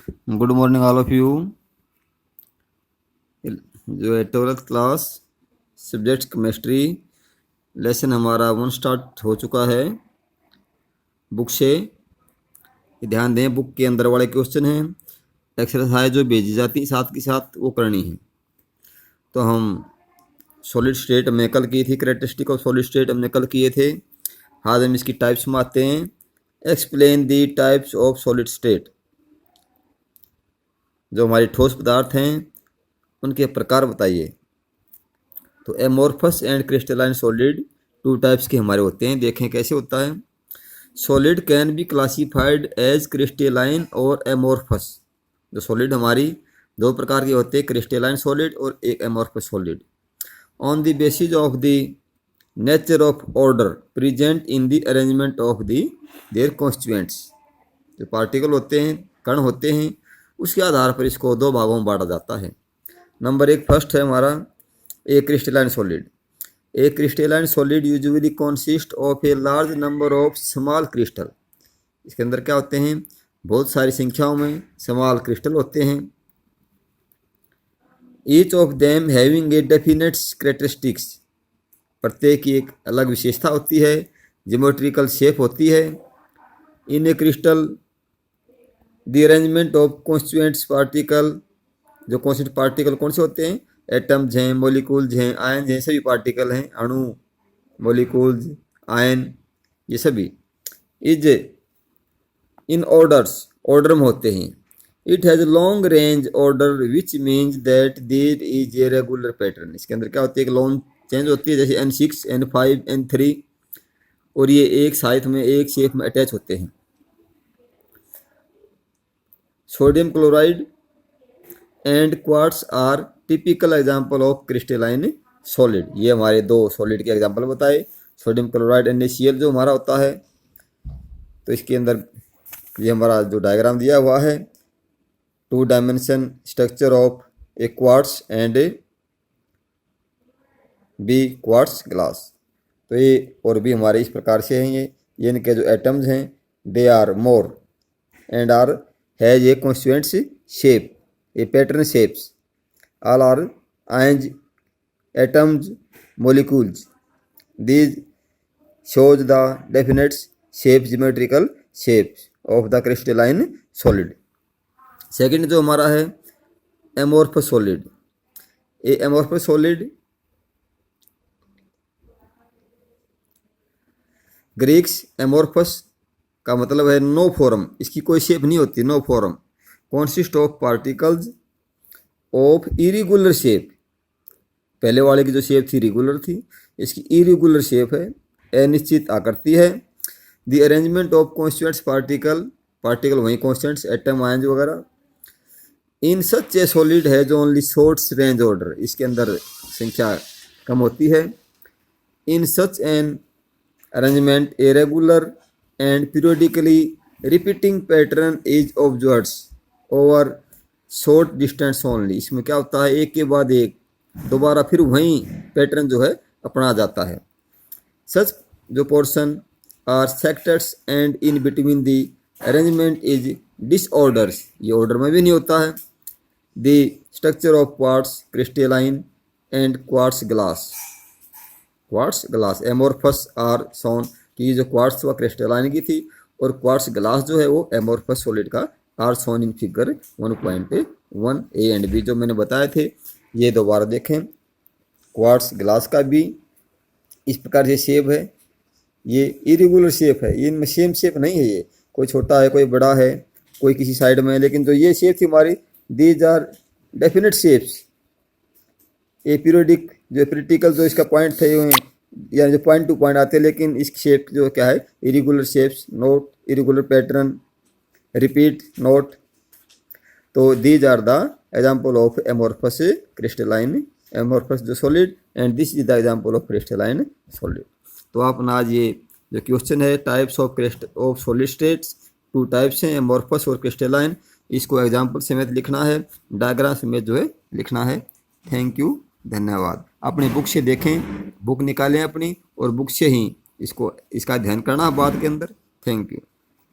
Good morning all of you. जो है 12th class subject chemistry lesson हमारा 1 start हो चुका है बुक से। ध्यान दें, बुक के अंदर वाले क्वेश्चन हैं, एक्सरसाइज जो भेजी जाती है साथ के साथ वो करनी है। तो हम सॉलिड स्टेट हमने कल की थी, कैरेक्टरिस्टिक ऑफ सॉलिड स्टेट हमने कल किए थे। आज हम इसकी टाइप्स में आते हैं। Explain the types of solid state. जो हमारी ठोस पदार्थ हैं उनके प्रकार बताइए। तो amorphous and crystalline solid 2 types के हमारे होते हैं। देखें कैसे होता है। Solid can be classified as crystalline और एमोर्फस। जो सॉलिड हमारी 2 प्रकार के होते हैं, क्रिस्टलाइन सॉलिड और एक amorphous solid, on the basis of the nature of order present in the arrangement of the their constituents. जो पार्टिकल होते हैं, कण होते हैं, उसके आधार पर इसको 2 भागों में बांटा जाता है। नंबर 1 फर्स्ट है हमारा a crystalline solid. A crystalline solid usually consist of a large number of small crystal. इसके अंदर क्या होते हैं, बहुत सारी संख्याओं में स्मॉल क्रिस्टल होते हैं। Each of them having a definite characteristics. प्रत्येक की एक अलग विशेषता होती है, ज्योमेट्रिकल शेप होती है। In a crystal the arrangement of constituents particle. जो कॉन्स्टिट्यूएंट पार्टिकल कौन से होते हैं, एटम्स हैं, मॉलिक्यूल्स हैं, आयन हैं, सभी पार्टिकल हैं, अणु, मॉलिक्यूल्स, आयन, ये सभी इज इन ऑर्डर्स, ऑर्डर में होते हैं। It has long range order which means that there is a regular pattern. इसके अंदर क्या होती है, एक लॉन्ग चेंज होती है, जैसे N6, N5, N3, और ये एक साइड में एक शेप में अटैच होते हैं। Sodium chloride and quartz are typical example of crystalline solid. ये हमारे 2 सॉलिड के एग्जाम्पल बताए। सोडियम क्लोराइड NaCl जो हमारा होता है, तो इसके अंदर ये हमारा जो डायग्राम दिया हुआ है, 2 dimension structure of A quartz and B quartz glass. तो ये और भी हमारे इस प्रकार से हैं। ये इनके जो एटम्स हैं, they are more and are has a constituents shape, a pattern shapes. All are ions, atoms, molecules. These shows the definite shape, geometrical shapes of the crystalline solid. Second जो हमारा है amorphous solid. ये amorphous solid Greeks amorphous का मतलब है no form. इसकी कोई shape नहीं होती, no form. Consist of particles of irregular shape. पहले वाले की जो शेप थी रेगुलर थी, इसकी इरेगुलर शेप है, अनिश्चित आकृति है। The arrangement of constituents particle, particle वही कॉन्स्टेंट्स, एटम, आयन वगैरह। इन सच ए सॉलिड है जो ओनली शॉर्ट्स रेंज ऑर्डर। इसके अंदर संख्या कम होती है। In such an arrangement a regular and periodically repeating pattern is observed over short distance only. इसमें क्या होता है, एक के बाद एक दोबारा फिर वही पैटर्न जो है अपना जाता है। सच जो portion are sectors and in between the arrangement is disorders. ये ऑर्डर में भी नहीं होता है। The structure of quartz crystalline and quartz glass. Quartz glass amorphous are shown की जो क्वार्ट्स व क्रिस्टलाइन की थी, और क्वार्ट्स ग्लास जो है वो एमोर्फस सॉलिड का are shown in figure 1.1 A and B जो मैंने बताए थे। ये दोबारा देखें, क्वार्ट्स ग्लास का भी इस प्रकार से शेप है। ये इरेगुलर शेप है, इनमें सेम शेप नहीं है। ये कोई छोटा है, कोई बड़ा है, कोई किसी साइड में है, लेकिन जो ये शेप थी हमारी, दीज आर डेफिनेट शेप्स। ये पीरियडिक जो प्रैक्टिकल जो इसका पॉइंट थे, यानी जो पॉइंट टू पॉइंट आते हैं, लेकिन इसकी शेप जो क्या है, irregular shapes, not irregular pattern, repeat not. तो these are the example of amorphous crystalline, amorphous जो solid, and this is the example of crystalline solid. तो आपने आज ये जो क्वेश्चन है types of solid states, 2 types हैं, एमोर्फस और क्रिस्टलाइन। इसको एग्जाम्पल समेत लिखना है, डायग्राम समेत जो है लिखना है। थैंक यू, धन्यवाद। अपनी बुक से देखें, बुक निकालें अपनी, और बुक से ही इसका ध्यान करना बात के अंदर। Thank you.